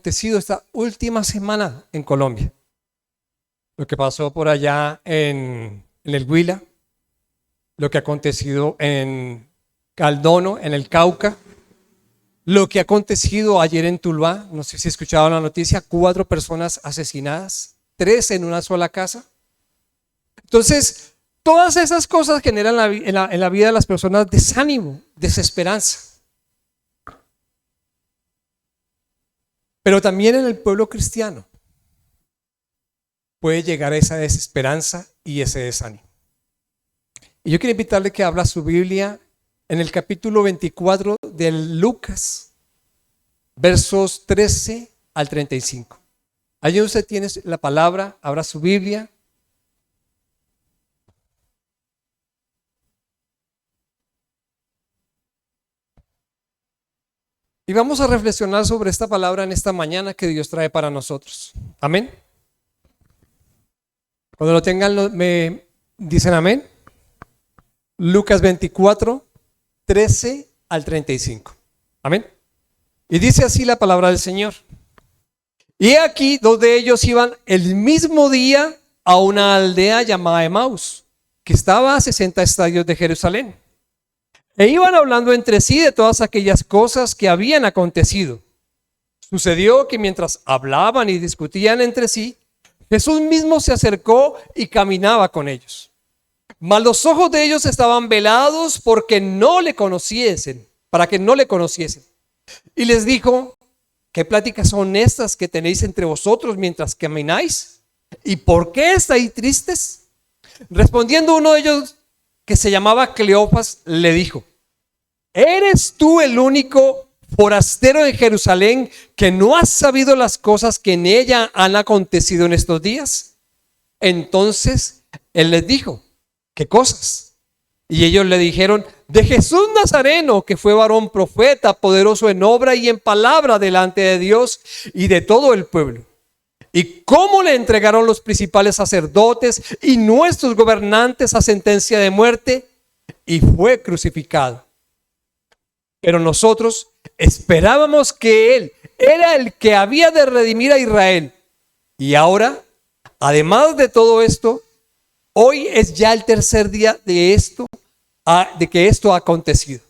acontecido esta última semana en Colombia. Lo que pasó por allá en el Huila, lo que ha acontecido en Caldono, en el Cauca, lo que ha acontecido ayer en Tuluá. No sé si escucharon la noticia, 4 personas asesinadas, 3 en una sola casa. Entonces, todas esas cosas generan en la vida de las personas desánimo, desesperanza. Pero también en el pueblo cristiano puede llegar a esa desesperanza y ese desánimo. Y yo quiero invitarle que abra su Biblia en el capítulo 24 de Lucas, versos 13 al 35. Allí usted tiene la palabra, abra su Biblia. Y vamos a reflexionar sobre esta palabra en esta mañana que Dios trae para nosotros. Amén. Cuando lo tengan, me dicen amén. Lucas 24, 13 al 35. Amén. Y dice así la palabra del Señor. Y aquí 2 de ellos iban el mismo día a una aldea llamada Emaús, que estaba a 60 estadios de Jerusalén. E iban hablando entre sí de todas aquellas cosas que habían acontecido. Sucedió que mientras hablaban y discutían entre sí, Jesús mismo se acercó y caminaba con ellos. Mas los ojos de ellos estaban velados porque no le conociesen, para que no le conociesen. Y les dijo: ¿qué pláticas son estas que tenéis entre vosotros mientras camináis? ¿Y por qué estáis tristes? Respondiendo uno de ellos, que se llamaba Cleofas, le dijo: ¿eres tú el único forastero de Jerusalén que no has sabido las cosas que en ella han acontecido en estos días? Entonces él les dijo: ¿qué cosas? Y ellos le dijeron: de Jesús Nazareno, que fue varón profeta, poderoso en obra y en palabra delante de Dios y de todo el pueblo. Y cómo le entregaron los principales sacerdotes y nuestros gobernantes a sentencia de muerte, y fue crucificado. Pero nosotros esperábamos que Él era el que había de redimir a Israel. Y ahora, además de todo esto, hoy es ya el tercer día de que esto ha acontecido.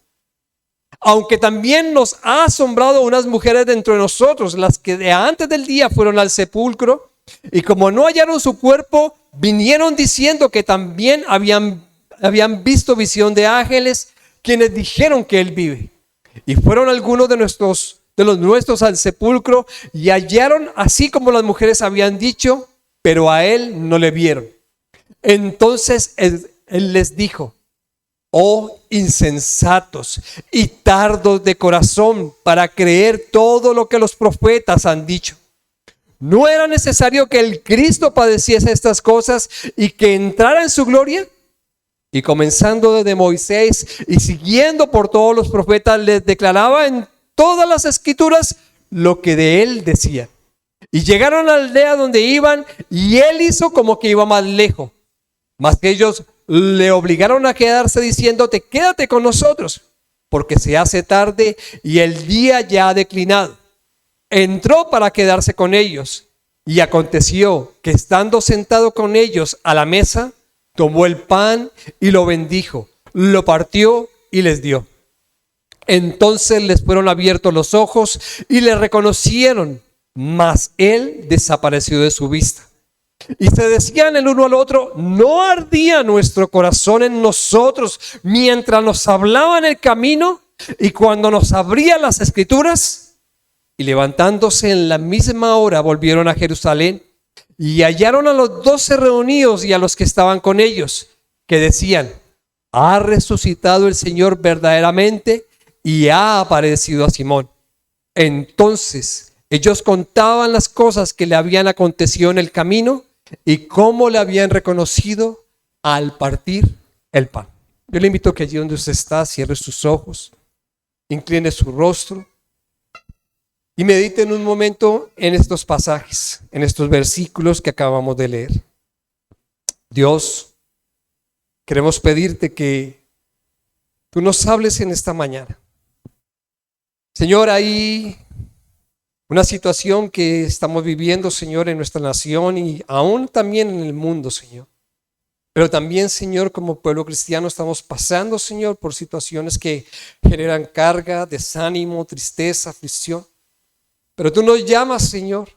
Aunque también nos ha asombrado unas mujeres dentro de nosotros, las que de antes del día fueron al sepulcro, y como no hallaron su cuerpo, vinieron diciendo que también habían visto visión de ángeles, quienes dijeron que Él vive. Y fueron algunos de los nuestros al sepulcro y hallaron así como las mujeres habían dicho, pero a Él no le vieron. Entonces él les dijo: oh insensatos y tardos de corazón para creer todo lo que los profetas han dicho. ¿No era necesario que el Cristo padeciese estas cosas y que entrara en su gloria? Y comenzando desde Moisés y siguiendo por todos los profetas, les declaraba en todas las escrituras lo que de él decía. Y llegaron a la aldea donde iban, y él hizo como que iba más lejos. Mas que ellos le obligaron a quedarse diciéndote: quédate con nosotros, porque se hace tarde y el día ya ha declinado. Entró para quedarse con ellos, y aconteció que estando sentado con ellos a la mesa, tomó el pan y lo bendijo, lo partió y les dio. Entonces les fueron abiertos los ojos y le reconocieron, mas él desapareció de su vista. Y se decían el uno al otro: ¿no ardía nuestro corazón en nosotros mientras nos hablaba en el camino y cuando nos abría las escrituras? Y levantándose en la misma hora volvieron a Jerusalén y hallaron a los 12 reunidos y a los que estaban con ellos, que decían: ha resucitado el Señor verdaderamente y ha aparecido a Simón. Entonces ellos contaban las cosas que le habían acontecido en el camino y cómo le habían reconocido al partir el pan. Yo le invito a que allí donde usted está cierre sus ojos, incline su rostro y medite en un momento en estos pasajes, en estos versículos que acabamos de leer. Dios, queremos pedirte que tú nos hables en esta mañana. Señor, hay Una situación que estamos viviendo, Señor, en nuestra nación y aún también en el mundo, Señor. Pero también, Señor, como pueblo cristiano estamos pasando, Señor, por situaciones que generan carga, desánimo, tristeza, aflicción. Pero tú nos llamas, Señor,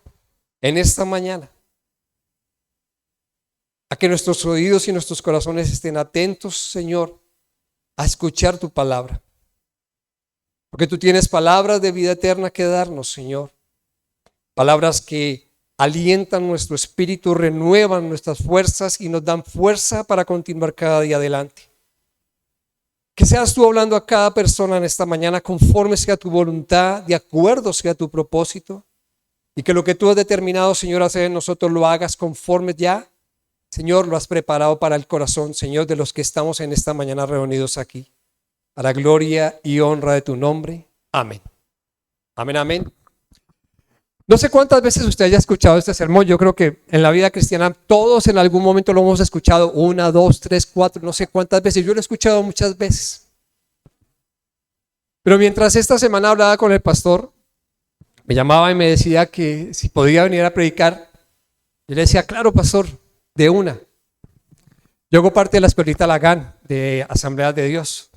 en esta mañana a que nuestros oídos y nuestros corazones estén atentos, Señor, a escuchar tu palabra. Porque tú tienes palabras de vida eterna que darnos, Señor. Palabras que alientan nuestro espíritu, renuevan nuestras fuerzas y nos dan fuerza para continuar cada día adelante. Que seas tú hablando a cada persona en esta mañana conforme sea tu voluntad, de acuerdo sea tu propósito. Y que lo que tú has determinado, Señor, hacer en nosotros lo hagas conforme ya, Señor, lo has preparado para el corazón, Señor, de los que estamos en esta mañana reunidos aquí. Para gloria y honra de tu nombre. Amén. Amén, amén. No sé cuántas veces usted haya escuchado este sermón. Yo creo que en la vida cristiana todos en algún momento lo hemos escuchado. 1, 2, 3, 4, no sé cuántas veces. Yo lo he escuchado muchas veces. Pero mientras esta semana hablaba con el pastor, me llamaba y me decía que si podía venir a predicar. Yo le decía, claro, pastor, de una. Yo hago parte de la escuelita Lagán de Asamblea de Dios.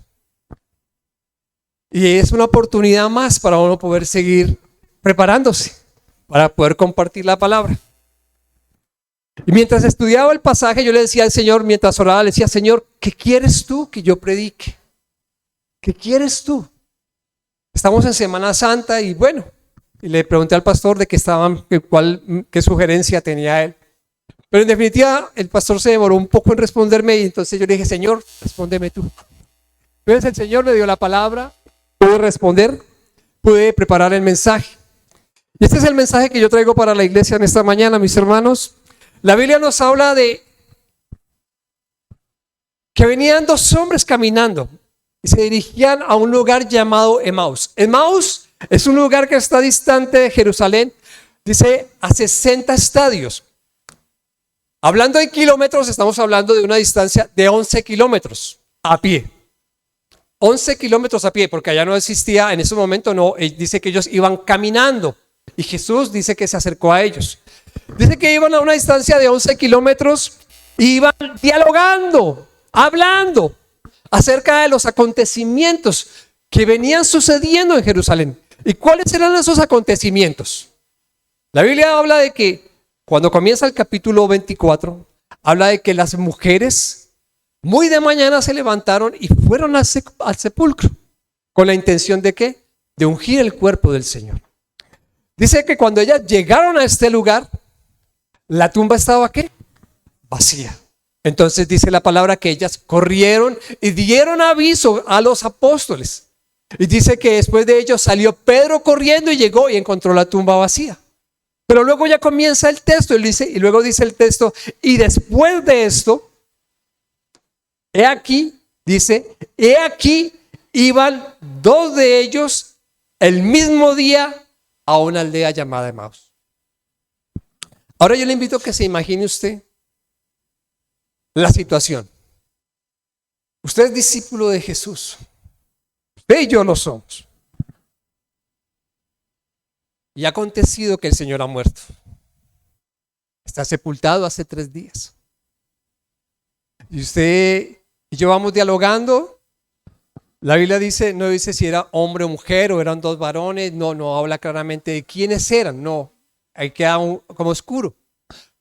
Y es una oportunidad más para uno poder seguir preparándose, para poder compartir la palabra. Y mientras estudiaba el pasaje, yo le decía al Señor, mientras oraba, le decía, Señor, ¿qué quieres tú que yo predique? ¿Qué quieres tú? Estamos en Semana Santa y bueno, y le pregunté al pastor de qué estaban, qué sugerencia tenía él. Pero en definitiva, el pastor se demoró un poco en responderme y entonces yo le dije, Señor, respóndeme tú. Entonces el Señor me dio la palabra, pude responder, pude preparar el mensaje. Y este es el mensaje que yo traigo para la iglesia en esta mañana, mis hermanos. La Biblia nos habla de que venían dos hombres caminando y se dirigían a un lugar llamado Emaús. Emaús es un lugar que está distante de Jerusalén, dice a 60 estadios. Hablando en kilómetros, estamos hablando de una distancia de 11 kilómetros a pie. 11 kilómetros a pie, porque allá no existía en ese momento, no, dice que ellos iban caminando y Jesús dice que se acercó a ellos. Dice que iban a una distancia de 11 kilómetros y iban dialogando, hablando acerca de los acontecimientos que venían sucediendo en Jerusalén. ¿Y cuáles eran esos acontecimientos? La Biblia habla de que cuando comienza el capítulo 24, habla de que las mujeres muy de mañana se levantaron y fueron al sepulcro. ¿Con la intención de qué? De ungir el cuerpo del Señor. Dice que cuando ellas llegaron a este lugar, la tumba estaba ¿qué? Vacía. Entonces dice la palabra que ellas corrieron y dieron aviso a los apóstoles. Y dice que después de ellos salió Pedro corriendo y llegó y encontró la tumba vacía. Pero luego ya comienza el texto y luego dice el texto, y después de esto, he aquí, dice, he aquí iban dos de ellos el mismo día a una aldea llamada Emaús. Ahora yo le invito a que se imagine usted la situación. Usted es discípulo de Jesús. Usted y yo lo somos. Y ha acontecido que el Señor ha muerto. Está sepultado hace 3 días. Y usted y yo vamos dialogando. La Biblia dice, no dice si era hombre o mujer o eran dos varones. No habla claramente de quiénes eran. No, ahí queda como oscuro.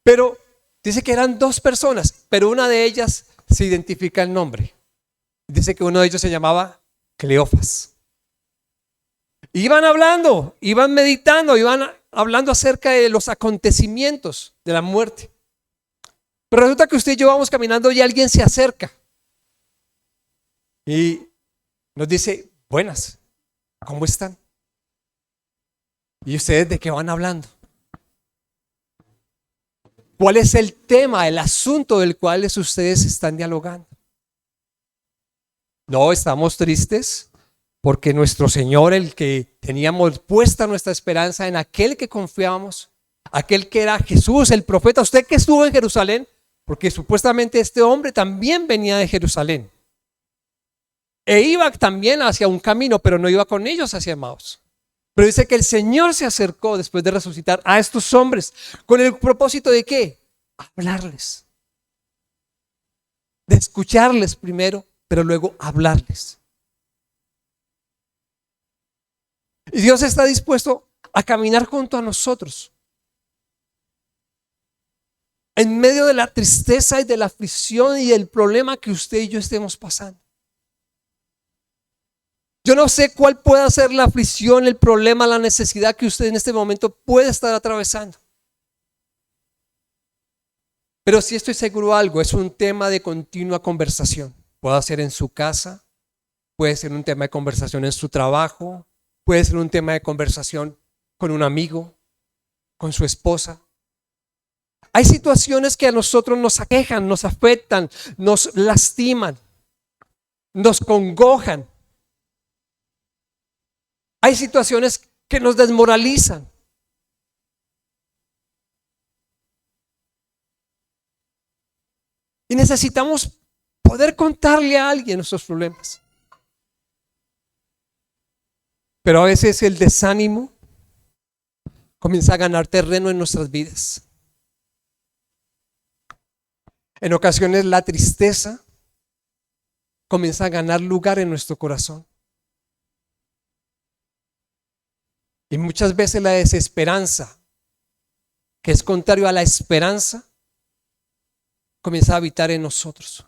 Pero dice que eran 2 personas, pero una de ellas se identifica el nombre. Dice que uno de ellos se llamaba Cleofas. Iban hablando, iban meditando, iban hablando acerca de los acontecimientos de la muerte. Pero resulta que usted y yo vamos caminando y alguien se acerca y nos dice, buenas, ¿cómo están? ¿Y ustedes de qué van hablando? ¿Cuál es el tema, el asunto del cual ustedes están dialogando? No, estamos tristes porque nuestro Señor, el que teníamos puesta nuestra esperanza en aquel que confiábamos, aquel que era Jesús, el profeta, usted que estuvo en Jerusalén, porque supuestamente este hombre también venía de Jerusalén e iba también hacia un camino, pero no iba con ellos hacia Emaús. Pero dice que el Señor se acercó después de resucitar a estos hombres con el propósito de ¿qué? Hablarles. De escucharles primero, pero luego hablarles. Y Dios está dispuesto a caminar junto a nosotros. En medio de la tristeza y de la aflicción y el problema que usted y yo estemos pasando. Yo no sé cuál pueda ser la aflicción, el problema, la necesidad que usted en este momento puede estar atravesando. Pero sí estoy seguro de algo, es un tema de continua conversación. Puede ser en su casa, puede ser un tema de conversación en su trabajo, puede ser un tema de conversación con un amigo, con su esposa. Hay situaciones que a nosotros nos aquejan, nos afectan, nos lastiman, nos congojan. Hay situaciones que nos desmoralizan. Y necesitamos poder contarle a alguien nuestros problemas. Pero a veces el desánimo comienza a ganar terreno en nuestras vidas. En ocasiones la tristeza comienza a ganar lugar en nuestro corazón. Y muchas veces la desesperanza, que es contrario a la esperanza, comienza a habitar en nosotros.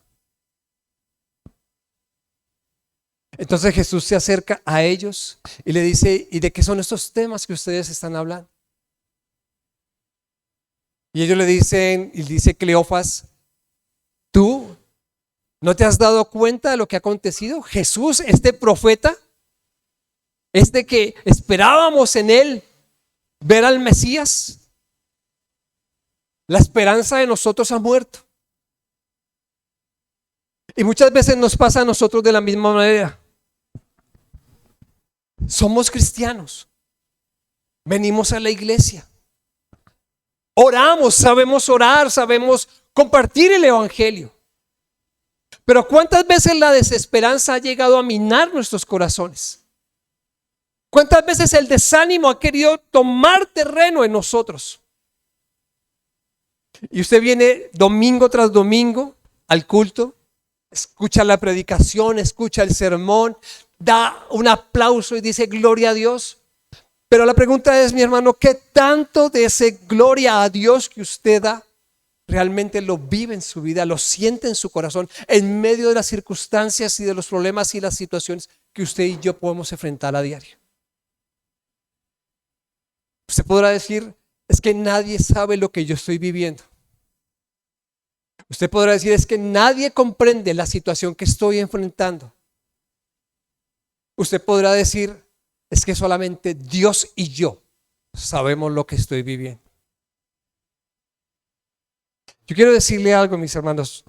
Entonces Jesús se acerca a ellos y le dice, ¿y de qué son estos temas que ustedes están hablando? Y ellos le dicen, y dice Cleofas, ¿tú no te has dado cuenta de lo que ha acontecido? Jesús, este profeta, este que esperábamos en él ver al Mesías, la esperanza de nosotros ha muerto. Y muchas veces nos pasa a nosotros de la misma manera. Somos cristianos, venimos a la iglesia, oramos, sabemos orar, sabemos compartir el evangelio. Pero ¿cuántas veces la desesperanza ha llegado a minar nuestros corazones? ¿Cuántas veces el desánimo ha querido tomar terreno en nosotros? Y usted viene domingo tras domingo al culto, escucha la predicación, escucha el sermón, da un aplauso y dice gloria a Dios. Pero la pregunta es, mi hermano, ¿qué tanto de ese gloria a Dios que usted da realmente lo vive en su vida, lo siente en su corazón, en medio de las circunstancias y de los problemas y las situaciones que usted y yo podemos enfrentar a diario? Usted podrá decir, es que nadie sabe lo que yo estoy viviendo. Usted podrá decir, es que nadie comprende la situación que estoy enfrentando. Usted podrá decir, es que solamente Dios y yo sabemos lo que estoy viviendo. Yo quiero decirle algo, mis hermanos.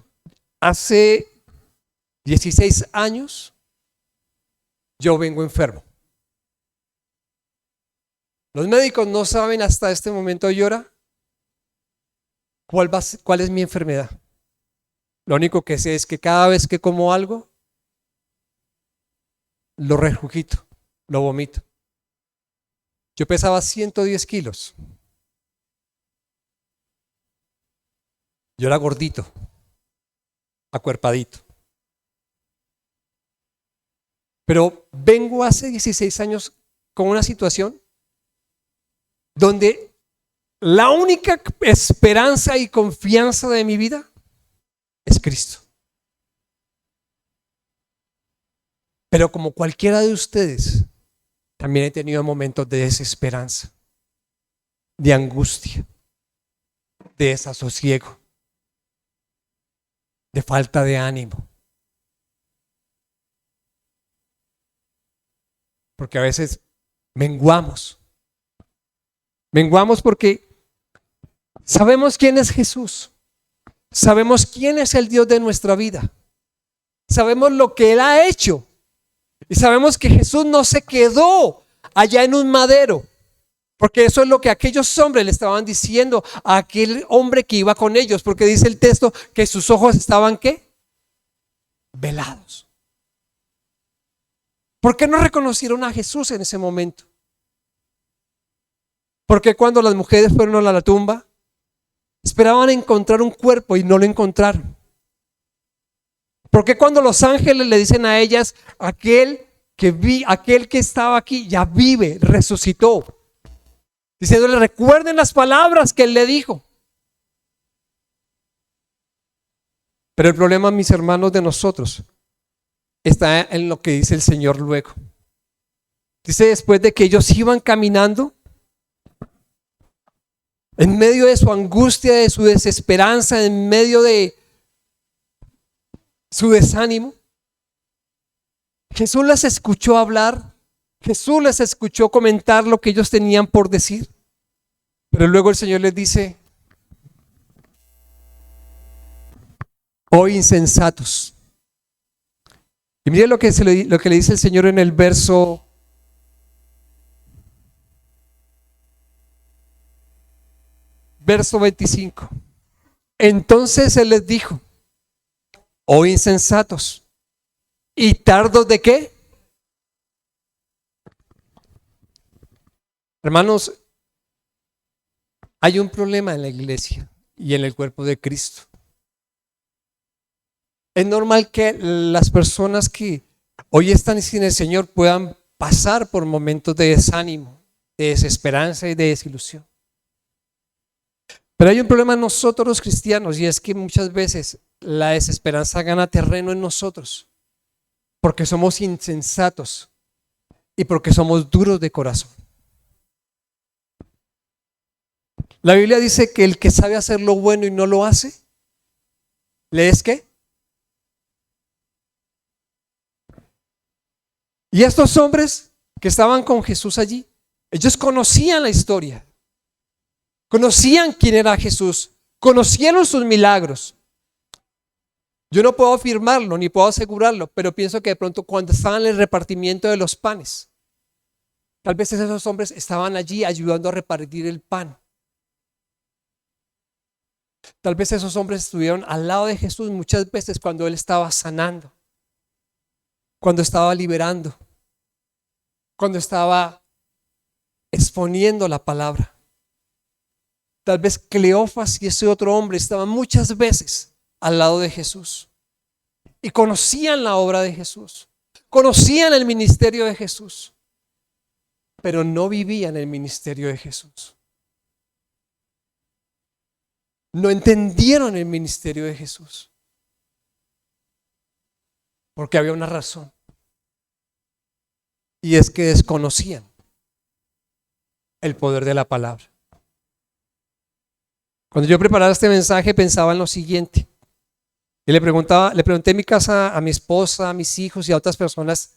Hace 16 años yo vengo enfermo. Los médicos no saben hasta este momento y hora cuál es mi enfermedad. Lo único que sé es que cada vez que como algo, lo regurgito, lo vomito. Yo pesaba 110 kilos. Yo era gordito, acuerpadito. Pero vengo hace 16 años con una situación donde la única esperanza y confianza de mi vida es Cristo. Pero como cualquiera de ustedes, también he tenido momentos de desesperanza, de angustia, de desasosiego, de falta de ánimo. Porque a veces menguamos porque sabemos quién es Jesús, sabemos quién es el Dios de nuestra vida, sabemos lo que Él ha hecho y sabemos que Jesús no se quedó allá en un madero, porque eso es lo que aquellos hombres le estaban diciendo a aquel hombre que iba con ellos, porque dice el texto que sus ojos estaban ¿qué? Velados. ¿Por qué no reconocieron a Jesús en ese momento? Porque cuando las mujeres fueron a la tumba, esperaban encontrar un cuerpo y no lo encontraron. Porque cuando los ángeles le dicen a ellas, aquel que estaba aquí ya vive, resucitó, diciéndole, recuerden las palabras que él le dijo. Pero el problema, mis hermanos, de nosotros está en lo que dice el Señor luego. Dice, después de que ellos iban caminando, en medio de su angustia, de su desesperanza, en medio de su desánimo, Jesús les escuchó hablar, Jesús les escuchó comentar lo que ellos tenían por decir. Pero luego el Señor les dice, oh insensatos. Y miren lo que le dice el Señor en el verso 25. Entonces Él les dijo, oh insensatos, ¿y tardos de qué? Hermanos, hay un problema en la iglesia y en el cuerpo de Cristo. Es normal que las personas que hoy están sin el Señor puedan pasar por momentos de desánimo, de desesperanza y de desilusión. Pero hay un problema en nosotros los cristianos, y es que muchas veces la desesperanza gana terreno en nosotros porque somos insensatos y porque somos duros de corazón. La Biblia dice que el que sabe hacer lo bueno y no lo hace, ¿le es qué? Y estos hombres que estaban con Jesús allí, ellos conocían la historia, conocían quién era Jesús, conocieron sus milagros. Yo no puedo afirmarlo ni puedo asegurarlo, pero pienso que de pronto cuando estaban en el repartimiento de los panes, tal vez esos hombres estaban allí ayudando a repartir el pan. Tal vez esos hombres estuvieron al lado de Jesús muchas veces cuando Él estaba sanando, cuando estaba liberando, cuando estaba exponiendo la palabra. Tal vez Cleofas y ese otro hombre estaban muchas veces al lado de Jesús y conocían la obra de Jesús, conocían el ministerio de Jesús, pero no vivían el ministerio de Jesús. No entendieron el ministerio de Jesús porque había una razón, y es que desconocían el poder de la palabra. Cuando yo preparaba este mensaje pensaba en lo siguiente, y le pregunté en mi casa a mi esposa, a mis hijos y a otras personas,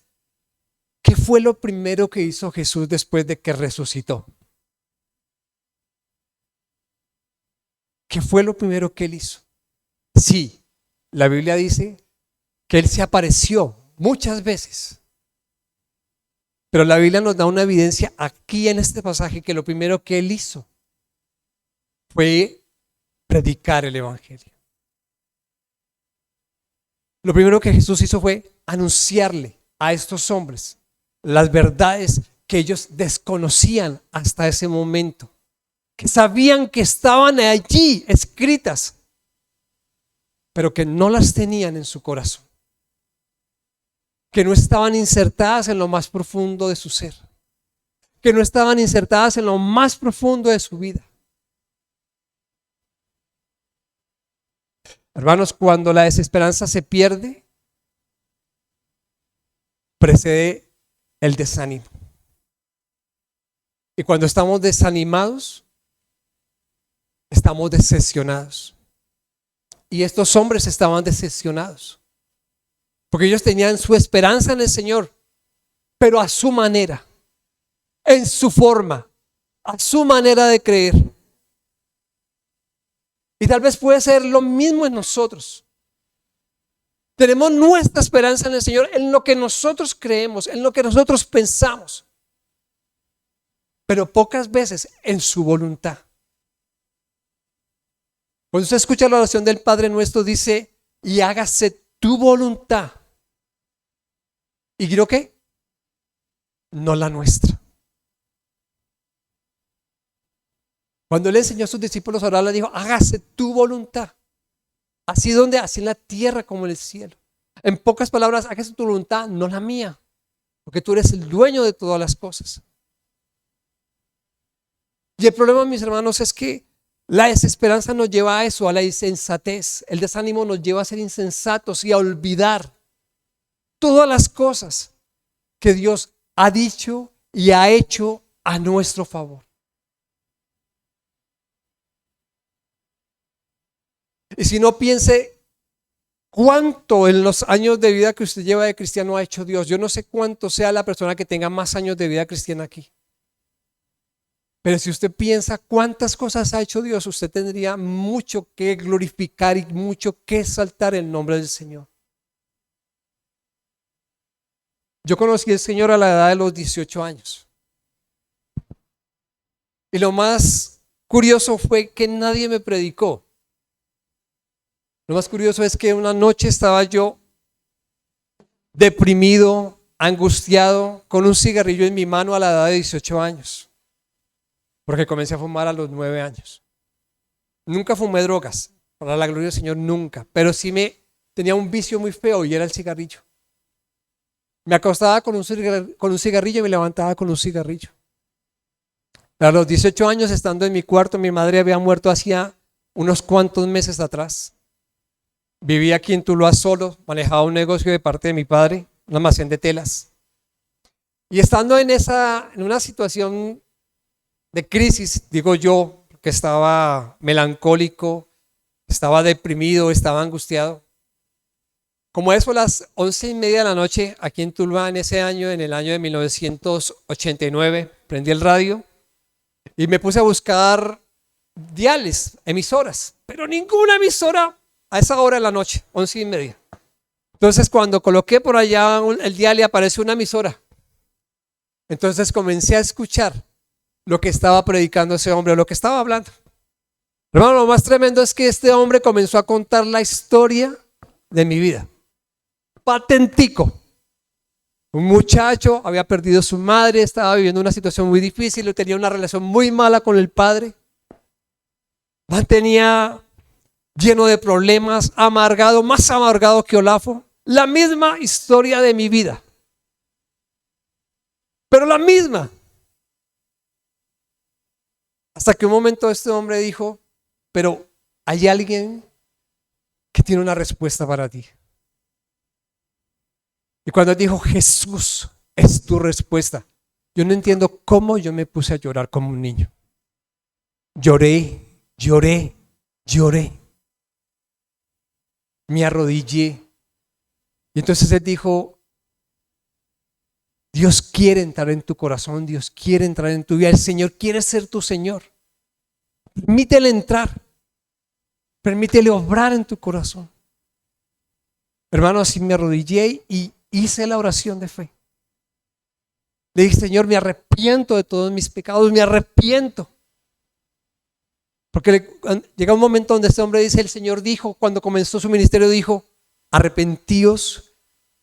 ¿qué fue lo primero que hizo Jesús después de que resucitó? ¿Qué fue lo primero que Él hizo? Sí, la Biblia dice que Él se apareció muchas veces, pero la Biblia nos da una evidencia aquí en este pasaje que lo primero que Él hizo fue predicar el evangelio. Lo primero que Jesús hizo fue anunciarle a estos hombres las verdades que ellos desconocían hasta ese momento, que sabían que estaban allí escritas, pero que no las tenían en su corazón, que no estaban insertadas en lo más profundo de su ser, que no estaban insertadas en lo más profundo de su vida. Hermanos, cuando la desesperanza se pierde, precede el desánimo. Y cuando estamos desanimados, estamos decepcionados. Y estos hombres estaban decepcionados, porque ellos tenían su esperanza en el Señor, pero a su manera, en su forma, a su manera de creer. Y tal vez puede ser lo mismo en nosotros. Tenemos nuestra esperanza en el Señor, en lo que nosotros creemos, en lo que nosotros pensamos, pero pocas veces en su voluntad. Cuando usted escucha la oración del Padre Nuestro, dice, y hágase tu voluntad. ¿Y creo qué? No la nuestra. Cuando Él enseñó a sus discípulos a orar, le dijo, hágase tu voluntad. Así donde, así en la tierra como en el cielo. En pocas palabras, hágase tu voluntad, no la mía. Porque tú eres el dueño de todas las cosas. Y el problema, mis hermanos, es que la desesperanza nos lleva a eso, a la insensatez. El desánimo nos lleva a ser insensatos y a olvidar todas las cosas que Dios ha dicho y ha hecho a nuestro favor. Y si no, piense cuánto en los años de vida que usted lleva de cristiano ha hecho Dios. Yo no sé cuánto sea la persona que tenga más años de vida cristiana aquí. Pero si usted piensa cuántas cosas ha hecho Dios, usted tendría mucho que glorificar y mucho que exaltar el nombre del Señor. Yo conocí al Señor a la edad de los 18 años. Y lo más curioso fue que nadie me predicó. Lo más curioso es que una noche estaba yo deprimido, angustiado, con un cigarrillo en mi mano a la edad de 18 años. Porque comencé a fumar a los 9 años. Nunca fumé drogas, para la gloria del Señor, nunca. Pero sí tenía un vicio muy feo y era el cigarrillo. Me acostaba con un cigarrillo y me levantaba con un cigarrillo. A los 18 años, estando en mi cuarto, mi madre había muerto hacía unos cuantos meses atrás. Vivía aquí en Tuluá solo, manejaba un negocio de parte de mi padre, un almacén de telas. Y estando en una situación de crisis, digo yo, que estaba melancólico, estaba deprimido, estaba angustiado. Como eso a las 11:30 de la noche, aquí en Tuluá, en ese año, en el año de 1989, prendí el radio y me puse a buscar diales, emisoras, pero ninguna emisora a esa hora de la noche, 11:30. Entonces cuando coloqué por allá el dial y apareció una emisora, entonces comencé a escuchar lo que estaba predicando ese hombre, lo que estaba hablando. Hermano, lo más tremendo es que este hombre comenzó a contar la historia de mi vida. Patentico. Un muchacho había perdido a su madre, estaba viviendo una situación muy difícil, tenía una relación muy mala con el padre. Mantenía lleno de problemas, amargado, más amargado que Olafo. La misma historia de mi vida. Pero la misma. Hasta que un momento este hombre dijo, pero hay alguien que tiene una respuesta para ti. Y cuando dijo, Jesús es tu respuesta, yo no entiendo cómo yo me puse a llorar como un niño. Lloré, lloré, lloré. Me arrodillé. Y entonces él dijo, Dios quiere entrar en tu corazón, Dios quiere entrar en tu vida, el Señor quiere ser tu Señor. Permítele entrar, permítele obrar en tu corazón. Hermano, así me arrodillé y hice la oración de fe. Le dije, Señor, me arrepiento de todos mis pecados, me arrepiento. Porque llega un momento donde este hombre dice, el Señor dijo, cuando comenzó su ministerio, dijo, arrepentíos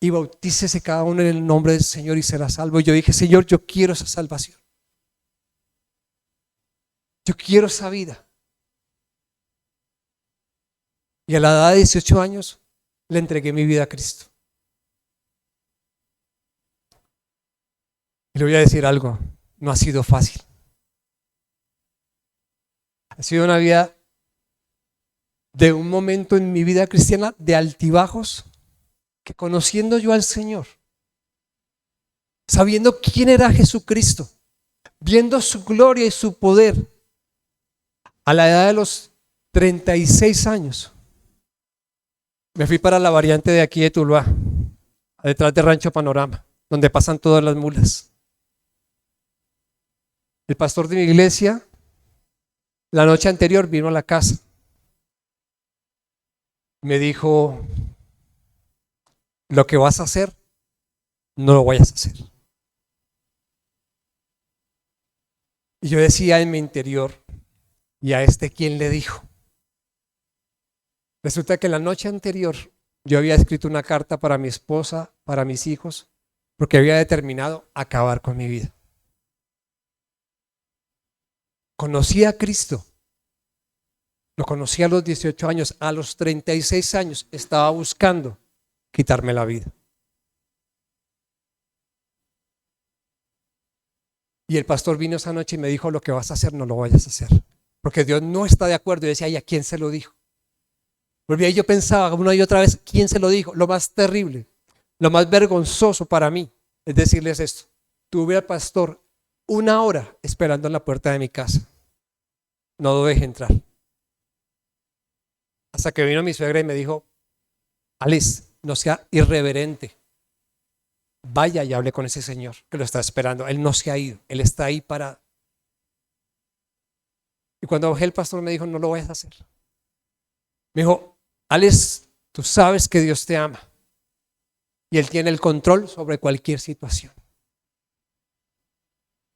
y bautícese cada uno en el nombre del Señor y será salvo. Y yo dije, Señor, yo quiero esa salvación. Yo quiero esa vida. Y a la edad de 18 años le entregué mi vida a Cristo. Y le voy a decir algo, no ha sido fácil. Ha sido una vida de un momento en mi vida cristiana de altibajos, que conociendo yo al Señor, sabiendo quién era Jesucristo, viendo su gloria y su poder, a la edad de los 36 años, me fui para la variante de aquí de Tuluá, detrás de Rancho Panorama, donde pasan todas las mulas. El pastor de mi iglesia, la noche anterior, vino a la casa. Me dijo, lo que vas a hacer, no lo vayas a hacer. Y yo decía en mi interior, ¿y a este quién le dijo? Resulta que la noche anterior yo había escrito una carta para mi esposa, para mis hijos, porque había determinado acabar con mi vida. Conocí a Cristo. Lo conocí a los 18 años. A los 36 años estaba buscando quitarme la vida. Y el pastor vino esa noche y me dijo: lo que vas a hacer no lo vayas a hacer, porque Dios no está de acuerdo. Y decía: ¿y a quién se lo dijo? Volví y yo pensaba una y otra vez: ¿quién se lo dijo? Lo más terrible, lo más vergonzoso para mí es decirles esto. Tuve al pastor 1 hora esperando en la puerta de mi casa. No lo dejé entrar. Hasta que vino mi suegra y me dijo: Alice, no sea irreverente. Vaya y hable con ese señor que lo está esperando. Él no se ha ido, él está ahí parado. Y cuando bajé, el pastor me dijo: no lo vayas a hacer. Me dijo: Alex, tú sabes que Dios te ama y Él tiene el control sobre cualquier situación.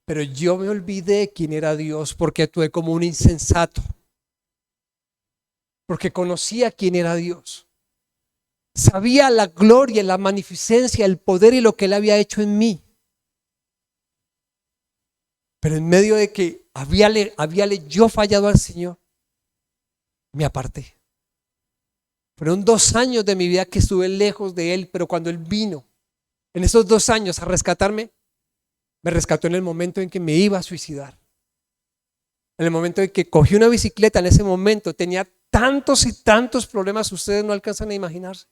Pero yo me olvidé quién era Dios porque actué como un insensato. Porque conocía quién era Dios. Sabía la gloria, la magnificencia, el poder y lo que Él había hecho en mí. Pero en medio de que habíale yo fallado al Señor, me aparté. Fueron 2 años de mi vida que estuve lejos de Él, pero cuando Él vino en esos 2 años a rescatarme, me rescató en el momento en que me iba a suicidar. En el momento en que cogí una bicicleta, en ese momento tenía tantos y tantos problemas, ustedes no alcanzan a imaginarse.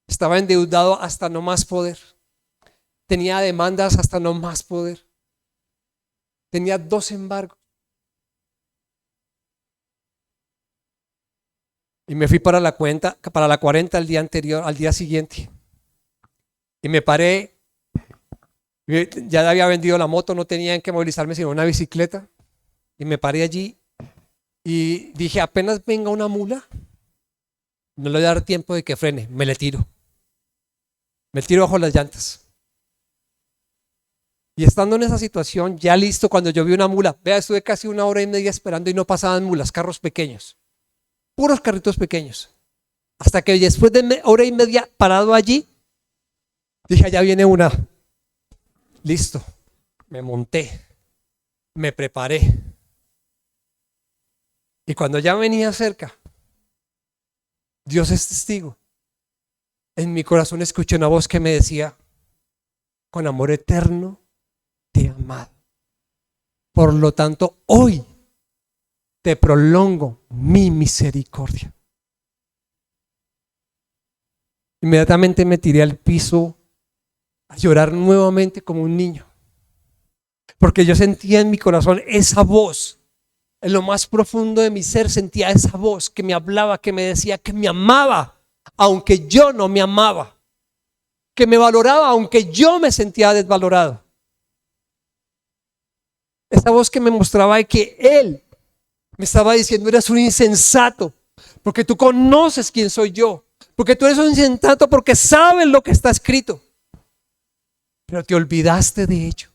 Estaba endeudado hasta no más poder. Tenía demandas hasta no más poder. Tenía 2 embargos. Y me fui para la 40 al día anterior, al día siguiente. Y me paré. Ya había vendido la moto, no tenía en qué movilizarme sino una bicicleta. Y me paré allí y dije: apenas venga una mula, no le voy a dar tiempo de que frene, me le tiro. Me tiro bajo las llantas. Y estando en esa situación, ya listo, cuando yo vi una mula, vea, estuve casi 1 hora y media esperando y no pasaban mulas, carros pequeños, puros carritos pequeños. Hasta que después de 1 hora y media parado allí, dije: allá viene una. Listo, me monté, me preparé. Y cuando ya venía cerca, Dios es testigo. En mi corazón escuché una voz que me decía: con amor eterno te he amado. Por lo tanto, hoy te prolongo mi misericordia. Inmediatamente me tiré al piso a llorar nuevamente como un niño. Porque yo sentía en mi corazón esa voz. En lo más profundo de mi ser sentía esa voz que me hablaba, que me decía que me amaba, aunque yo no me amaba. Que me valoraba, aunque yo me sentía desvalorado. Esa voz que me mostraba que Él me estaba diciendo: eres un insensato, porque tú conoces quién soy yo. Porque tú eres un insensato porque sabes lo que está escrito. Pero te olvidaste de ello.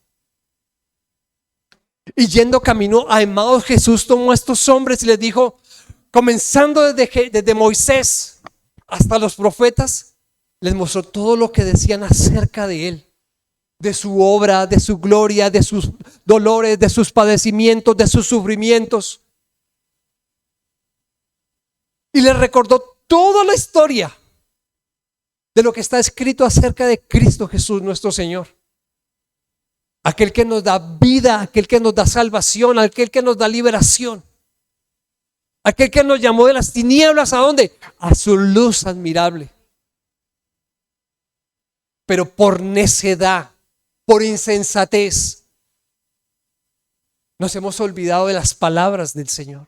Y yendo camino a Emmaus, Jesús tomó a estos hombres y les dijo, comenzando desde Moisés hasta los profetas, les mostró todo lo que decían acerca de Él. De su obra, de su gloria, de sus dolores, de sus padecimientos, de sus sufrimientos. Y les recordó toda la historia de lo que está escrito acerca de Cristo Jesús nuestro Señor. Aquel que nos da vida, aquel que nos da salvación, aquel que nos da liberación. Aquel que nos llamó de las tinieblas, ¿a dónde? A su luz admirable. Pero por necedad, por insensatez, nos hemos olvidado de las palabras del Señor.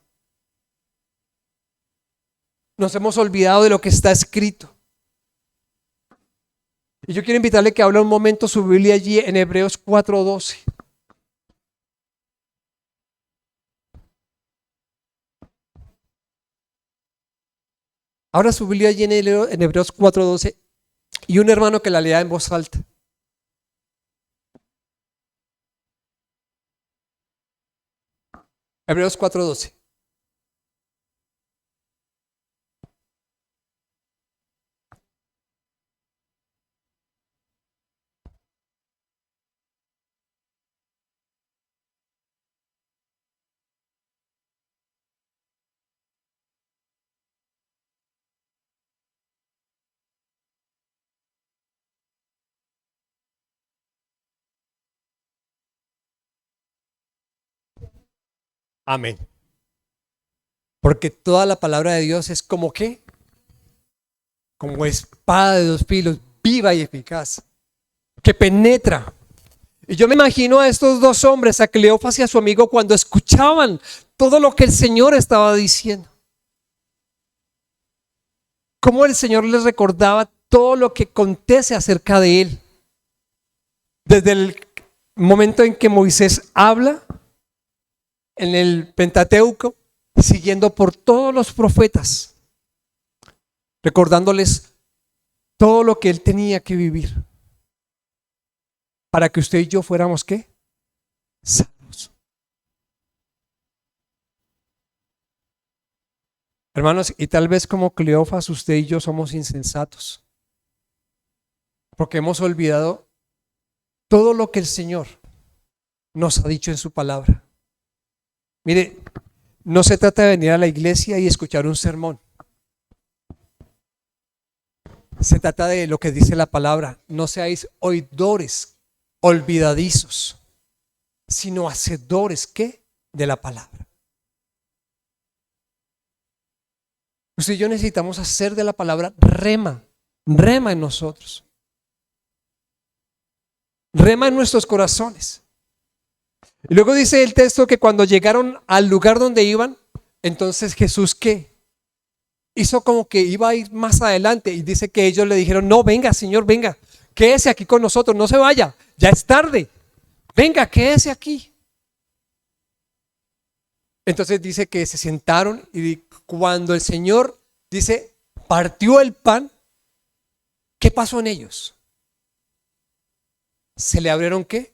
Nos hemos olvidado de lo que está escrito. Y yo quiero invitarle que hable un momento su Biblia allí en Hebreos 4:12. Ahora su Biblia allí en Hebreos 4:12 y un hermano que la lea en voz alta. Hebreos 4:12. Amén. Porque toda la palabra de Dios es como ¿qué? Como espada de dos filos, viva y eficaz, que penetra. Y yo me imagino a estos dos hombres, a Cleofas y a su amigo, cuando escuchaban todo lo que el Señor estaba diciendo. Cómo el Señor les recordaba todo lo que acontece acerca de Él. Desde el momento en que Moisés habla en el Pentateuco, siguiendo por todos los profetas, recordándoles todo lo que Él tenía que vivir para que usted y yo fuéramos ¿qué? Salvos. Hermanos, y tal vez como Cleofas, usted y yo somos insensatos, porque hemos olvidado todo lo que el Señor nos ha dicho en su palabra. Mire, no se trata de venir a la iglesia y escuchar un sermón. Se trata de lo que dice la palabra. No seáis oidores olvidadizos, sino hacedores ¿qué? De la palabra. Usted y yo necesitamos hacer de la palabra rema en nosotros. Rema en nuestros corazones. Y luego dice el texto que cuando llegaron al lugar donde iban, entonces Jesús ¿qué? Hizo como que iba a ir más adelante y dice que ellos le dijeron, no, venga Señor, venga, quédese aquí con nosotros, no se vaya, ya es tarde, venga, quédese aquí. Entonces dice que se sentaron y cuando el Señor dice, partió el pan, ¿qué pasó en ellos? Se le abrieron ¿qué?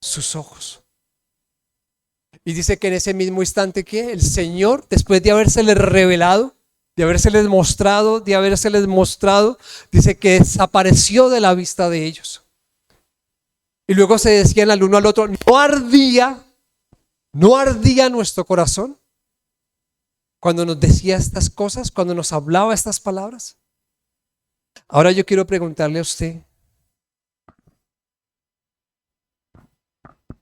Sus ojos. Y dice que en ese mismo instante que el Señor, después de habérseles revelado, de habérseles mostrado, dice que desapareció de la vista de ellos. Y luego se decían al uno al otro, no ardía nuestro corazón cuando nos decía estas cosas, cuando nos hablaba estas palabras. Ahora yo quiero preguntarle a usted,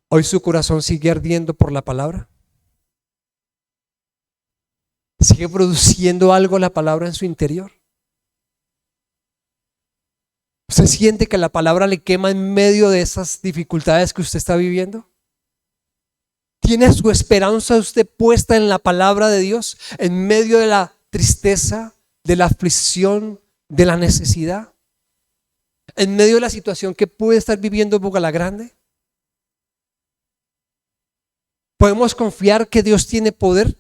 ¿hoy su corazón sigue ardiendo por la palabra? ¿Sigue produciendo algo la palabra en su interior? ¿Usted siente que la palabra le quema en medio de esas dificultades que usted está viviendo? ¿Tiene su esperanza usted puesta en la palabra de Dios en medio de la tristeza, de la aflicción, de la necesidad? ¿En medio de la situación que puede estar viviendo Bogotá Grande? ¿Podemos confiar que Dios tiene poder?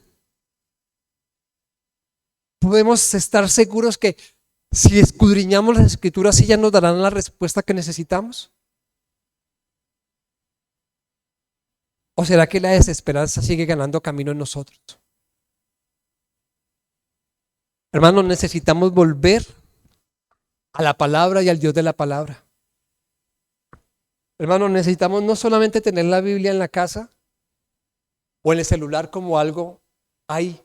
¿Podemos estar seguros que si escudriñamos las escrituras ellas nos darán la respuesta que necesitamos? ¿O será que la desesperanza sigue ganando camino en nosotros? Hermanos, necesitamos volver a la palabra y al Dios de la palabra. Hermanos, necesitamos no solamente tener la Biblia en la casa o en el celular como algo ahí.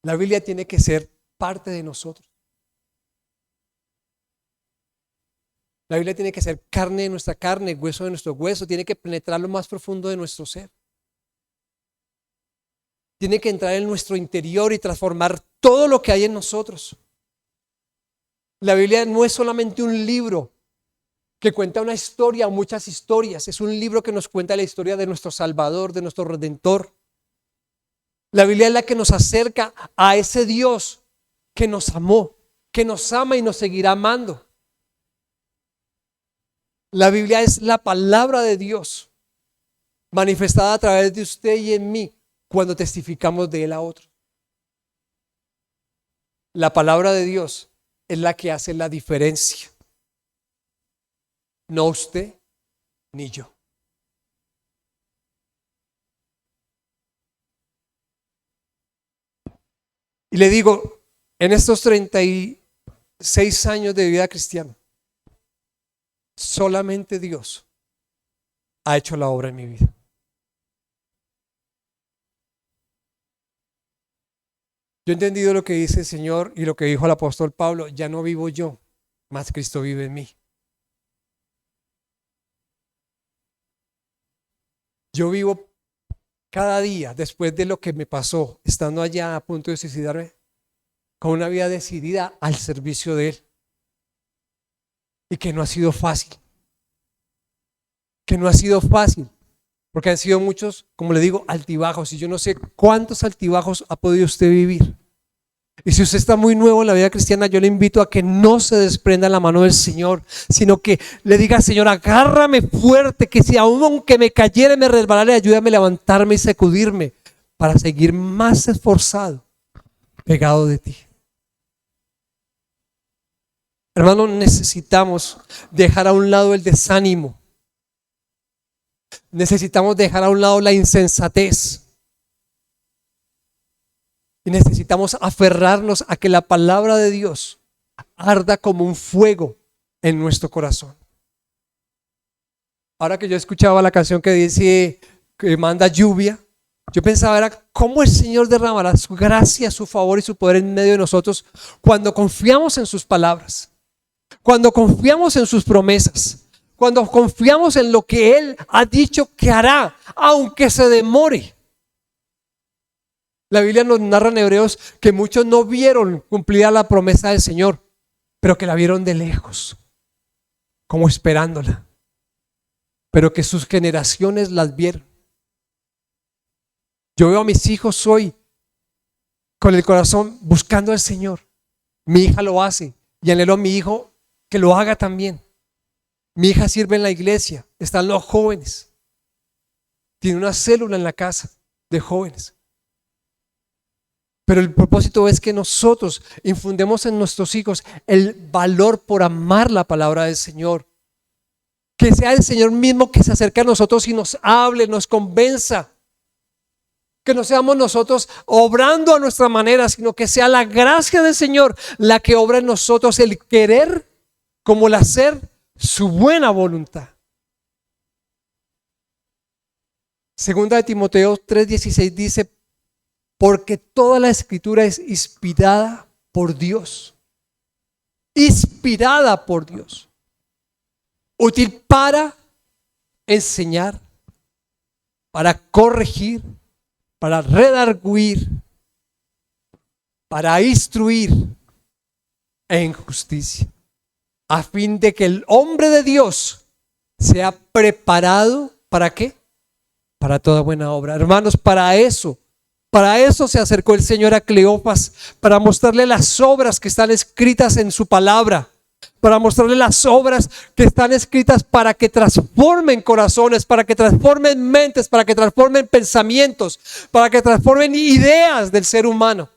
La Biblia tiene que ser parte de nosotros. La Biblia tiene que ser carne de nuestra carne, hueso de nuestro hueso, tiene que penetrar lo más profundo de nuestro ser. Tiene que entrar en nuestro interior y transformar todo lo que hay en nosotros. La Biblia no es solamente un libro que cuenta una historia o muchas historias, es un libro que nos cuenta la historia de nuestro Salvador, de nuestro Redentor. La Biblia es la que nos acerca a ese Dios que nos amó, que nos ama y nos seguirá amando. La Biblia es la palabra de Dios manifestada a través de usted y en mí cuando testificamos de Él a otros. La palabra de Dios es la que hace la diferencia, no usted ni yo. Y le digo, en estos 36 años de vida cristiana, solamente Dios ha hecho la obra en mi vida. Yo he entendido lo que dice el Señor y lo que dijo el apóstol Pablo, ya no vivo yo, mas Cristo vive en mí. Yo vivo cada día, después de lo que me pasó, estando allá a punto de suicidarme, con una vida decidida al servicio de Él. Y que no ha sido fácil. Que no ha sido fácil. Porque han sido muchos, como le digo, altibajos. Y yo no sé cuántos altibajos ha podido usted vivir. Y si usted está muy nuevo en la vida cristiana, yo le invito a que no se desprenda la mano del Señor, sino que le diga: Señor, agárrame fuerte, que si aunque me cayera y me resbalara, ayúdame a levantarme y sacudirme para seguir más esforzado, pegado de ti. Hermanos, necesitamos dejar a un lado el desánimo. Necesitamos dejar a un lado la insensatez. Y necesitamos aferrarnos a que la palabra de Dios arda como un fuego en nuestro corazón. Ahora que yo escuchaba la canción que dice que manda lluvia, yo pensaba era cómo el Señor derramará su gracia, su favor y su poder en medio de nosotros cuando confiamos en sus palabras, cuando confiamos en sus promesas, cuando confiamos en lo que Él ha dicho que hará, aunque se demore. La Biblia nos narra en Hebreos que muchos no vieron cumplida la promesa del Señor, pero que la vieron de lejos, como esperándola, pero que sus generaciones las vieron. Yo veo a mis hijos hoy con el corazón buscando al Señor. Mi hija lo hace y anhelo a mi hijo que lo haga también. Mi hija sirve en la iglesia, están los jóvenes, tiene una célula en la casa de jóvenes. Pero el propósito es que nosotros infundemos en nuestros hijos el valor por amar la palabra del Señor. Que sea el Señor mismo que se acerque a nosotros y nos hable, nos convenza. Que no seamos nosotros obrando a nuestra manera, sino que sea la gracia del Señor la que obra en nosotros el querer como el hacer su buena voluntad. Segunda de Timoteo 3:16 dice: porque toda la escritura es inspirada por Dios. Inspirada por Dios. Útil para enseñar, para corregir, para redarguir, para instruir en justicia, a fin de que el hombre de Dios sea preparado, ¿para qué? Para toda buena obra. Hermanos, para eso se acercó el Señor a Cleofas, para mostrarle las obras que están escritas en su palabra, para mostrarle las obras que están escritas para que transformen corazones, para que transformen mentes, para que transformen pensamientos, para que transformen ideas del ser humano.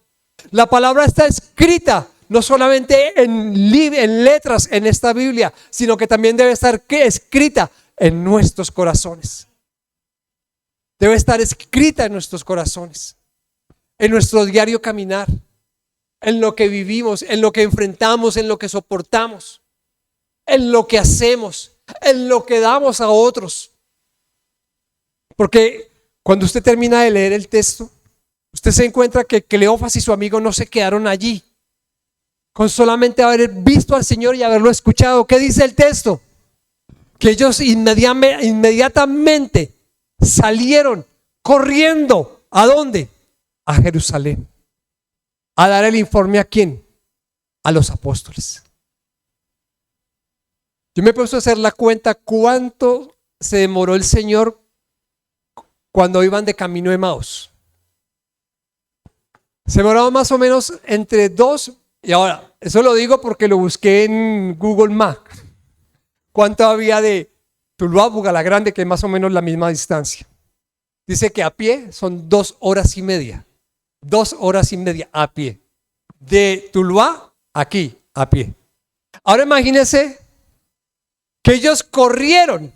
La palabra está escrita no solamente en letras en esta Biblia, sino que también debe estar escrita en nuestros corazones. Debe estar escrita en nuestros corazones, en nuestro diario caminar, en lo que vivimos, en lo que enfrentamos, en lo que soportamos, en lo que hacemos, en lo que damos a otros. Porque cuando usted termina de leer el texto, usted se encuentra que Cleofas y su amigo no se quedaron allí con solamente haber visto al Señor y haberlo escuchado. ¿Qué dice el texto? Que ellos inmediatamente salieron corriendo. ¿A dónde? A Jerusalén. ¿A dar el informe a quién? A los apóstoles. Yo me he puesto a hacer la cuenta cuánto se demoró el Señor cuando iban de camino de Emaús. Se demoraba más o menos entre 2, y ahora, eso lo digo porque lo busqué en Google Maps. ¿Cuánto había de Tuluá a Bugalagrande, que es más o menos la misma distancia? Dice que a pie son 2 horas y media. 2 horas y media a pie. De Tuluá aquí, a pie. Ahora imagínense que ellos corrieron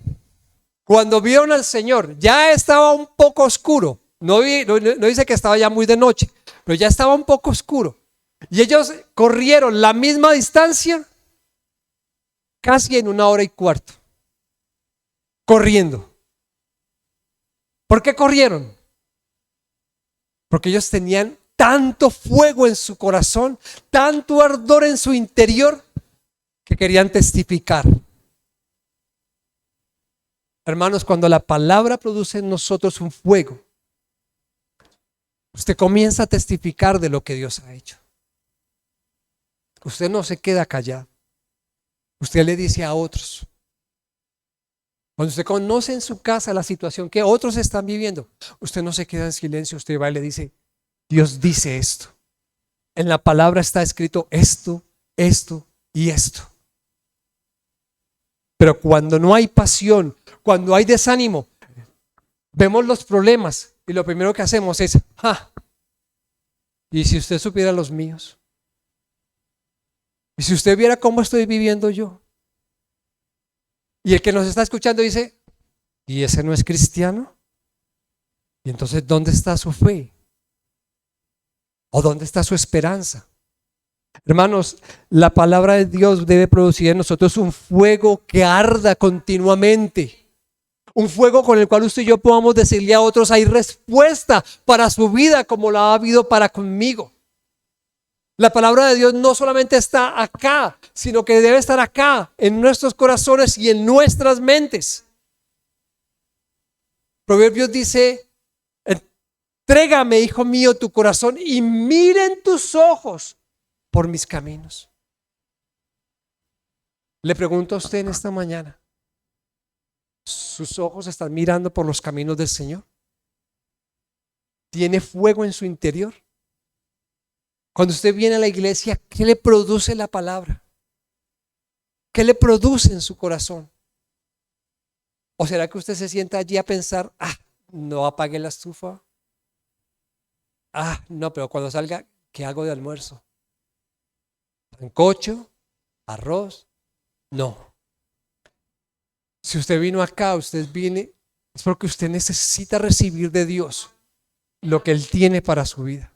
cuando vieron al Señor. Ya estaba un poco oscuro. No dice que estaba ya muy de noche, pero ya estaba un poco oscuro. Y ellos corrieron la misma distancia casi en 1 hora y cuarto. Corriendo. ¿Por qué corrieron? Porque ellos tenían tanto fuego en su corazón, tanto ardor en su interior, que querían testificar. Hermanos, cuando la palabra produce en nosotros un fuego, usted comienza a testificar de lo que Dios ha hecho. Usted no se queda callado. Usted le dice a otros. Cuando usted conoce en su casa la situación que otros están viviendo, usted no se queda en silencio, usted va y le dice, Dios dice esto. En la palabra está escrito esto, esto y esto. Pero cuando no hay pasión, cuando hay desánimo, vemos los problemas y lo primero que hacemos es, ¿y si usted supiera los míos? ¿Y si usted viera cómo estoy viviendo yo? Y el que nos está escuchando dice, ¿y ese no es cristiano? Y entonces, ¿dónde está su fe? ¿O dónde está su esperanza? Hermanos, la palabra de Dios debe producir en nosotros un fuego que arda continuamente. Un fuego con el cual usted y yo podamos decirle a otros, hay respuesta para su vida como la ha habido para conmigo. La palabra de Dios no solamente está acá, sino que debe estar acá, en nuestros corazones y en nuestras mentes. Proverbios dice, entrégame, hijo mío, tu corazón y miren tus ojos por mis caminos. Le pregunto a usted en esta mañana, ¿sus ojos están mirando por los caminos del Señor? ¿Tiene fuego en su interior? Cuando usted viene a la iglesia, ¿qué le produce la palabra? ¿Qué le produce en su corazón? ¿O será que usted se sienta allí a pensar, no apague la estufa? No, pero cuando salga, ¿qué hago de almuerzo? ¿Sancocho? ¿Arroz? No. Si usted vino acá, usted viene, es porque usted necesita recibir de Dios lo que Él tiene para su vida.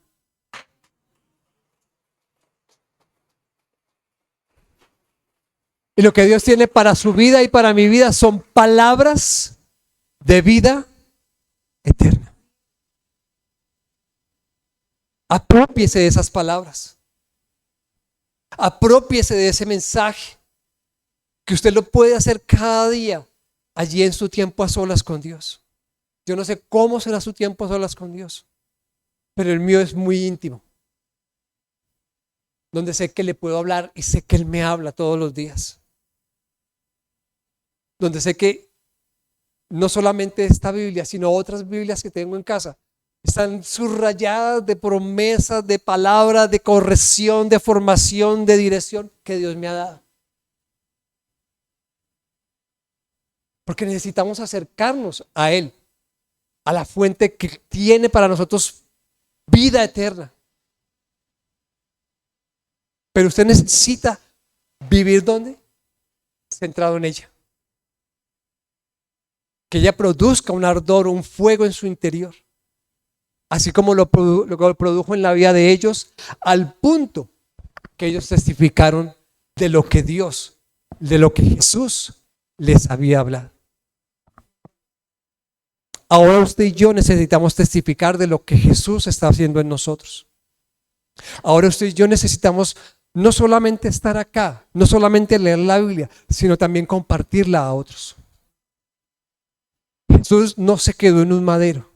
Y lo que Dios tiene para su vida y para mi vida son palabras de vida eterna. Aprópiese de esas palabras. Aprópiese de ese mensaje que usted lo puede hacer cada día allí en su tiempo a solas con Dios. Yo no sé cómo será su tiempo a solas con Dios, pero el mío es muy íntimo, donde sé que le puedo hablar y sé que Él me habla todos los días. Donde sé que no solamente esta Biblia, sino otras Biblias que tengo en casa, están subrayadas de promesas, de palabras, de corrección, de formación, de dirección que Dios me ha dado. Porque necesitamos acercarnos a Él, a la fuente que tiene para nosotros vida eterna. Pero usted necesita vivir ¿dónde? Centrado en ella. Que ella produzca un ardor, un fuego en su interior. Así como lo produjo en la vida de ellos, al punto que ellos testificaron de lo que Dios, de lo que Jesús les había hablado. Ahora usted y yo necesitamos testificar de lo que Jesús está haciendo en nosotros. Ahora usted y yo necesitamos no solamente estar acá, no solamente leer la Biblia, sino también compartirla a otros. Jesús no se quedó en un madero.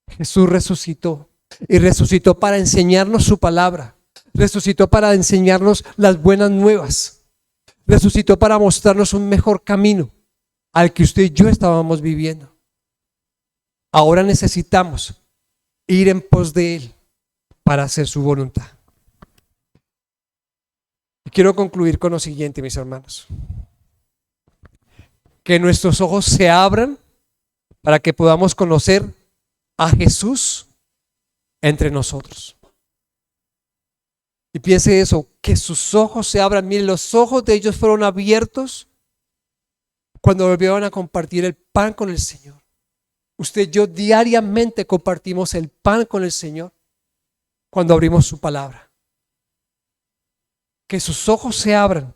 Jesús resucitó y resucitó para enseñarnos su palabra. Resucitó para enseñarnos las buenas nuevas. Resucitó para mostrarnos un mejor camino al que usted y yo estábamos viviendo. Ahora necesitamos ir en pos de Él para hacer su voluntad. Y quiero concluir con lo siguiente, mis hermanos. Que nuestros ojos se abran para que podamos conocer a Jesús entre nosotros. Y piense eso, que sus ojos se abran. Miren, los ojos de ellos fueron abiertos cuando volvieron a compartir el pan con el Señor. Usted y yo diariamente compartimos el pan con el Señor cuando abrimos su palabra. Que sus ojos se abran,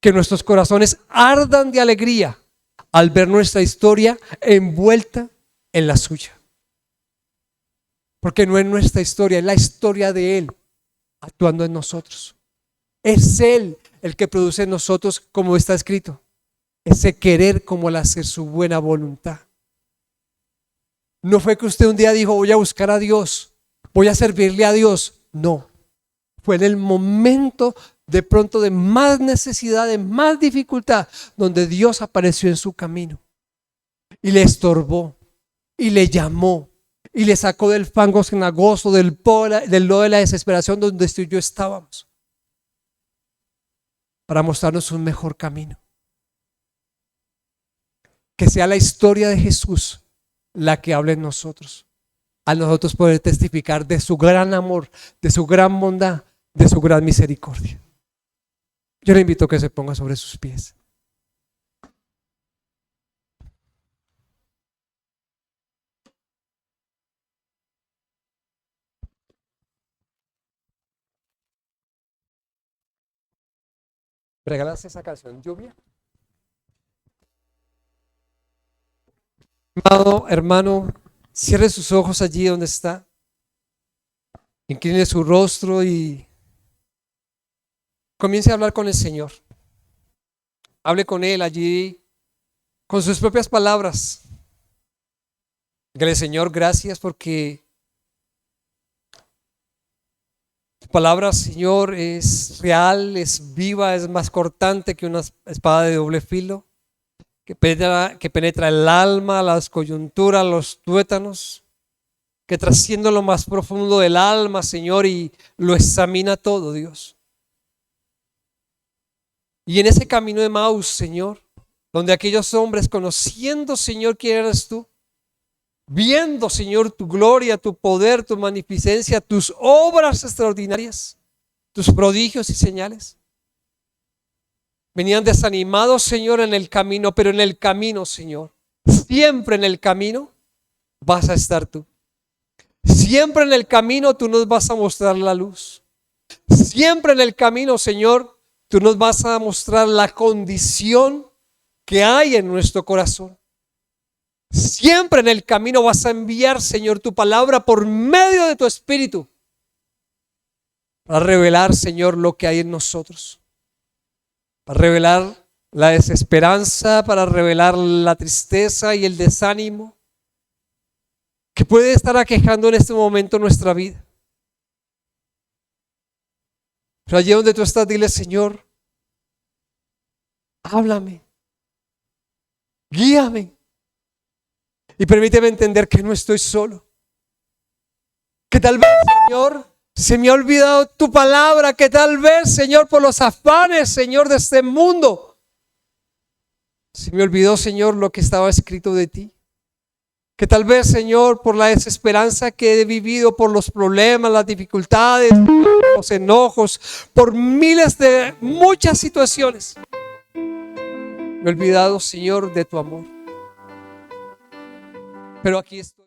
que nuestros corazones ardan de alegría al ver nuestra historia envuelta en la suya. Porque no es nuestra historia, es la historia de Él actuando en nosotros. Es Él el que produce en nosotros, como está escrito, ese querer como el hacer su buena voluntad. No fue que usted un día dijo, voy a buscar a Dios, voy a servirle a Dios. No, fue en el momento de pronto de más necesidad, de más dificultad, donde Dios apareció en su camino y le estorbó y le llamó y le sacó del fango cenagoso, del lodo de la desesperación donde usted y yo estábamos, para mostrarnos un mejor camino. Que sea la historia de Jesús la que hable en nosotros, a nosotros poder testificar de su gran amor, de su gran bondad, de su gran misericordia. Yo le invito a que se ponga sobre sus pies. ¿Regalaste esa canción, Lluvia? Amado hermano, cierre sus ojos allí donde está. Incline su rostro y comience a hablar con el Señor. Hable con Él allí con sus propias palabras. Dígale, Señor, gracias porque tu palabra, Señor, es real, es viva, es más cortante que una espada de doble filo, que penetra el alma, las coyunturas, los tuétanos, que trasciende lo más profundo del alma, Señor, y lo examina todo, Dios. Y en ese camino de Maús, Señor, donde aquellos hombres conociendo, Señor, quién eres tú, viendo, Señor, tu gloria, tu poder, tu magnificencia, tus obras extraordinarias, tus prodigios y señales, venían desanimados, Señor, en el camino, pero en el camino, Señor, siempre en el camino vas a estar tú. Siempre en el camino tú nos vas a mostrar la luz. Siempre en el camino, Señor, tú nos vas a mostrar la condición que hay en nuestro corazón. Siempre en el camino vas a enviar, Señor, tu palabra por medio de tu Espíritu para revelar, Señor, lo que hay en nosotros, para revelar la desesperanza, para revelar la tristeza y el desánimo que puede estar aquejando en este momento nuestra vida. Pero allí donde tú estás, dile, Señor, háblame, guíame y permíteme entender que no estoy solo, que tal vez, Señor, se me ha olvidado tu palabra, que tal vez, Señor, por los afanes, Señor, de este mundo, se me olvidó, Señor, lo que estaba escrito de ti. Que tal vez, Señor, por la desesperanza que he vivido, por los problemas, las dificultades, los enojos, por muchas situaciones, me he olvidado, Señor, de tu amor. Pero aquí estoy.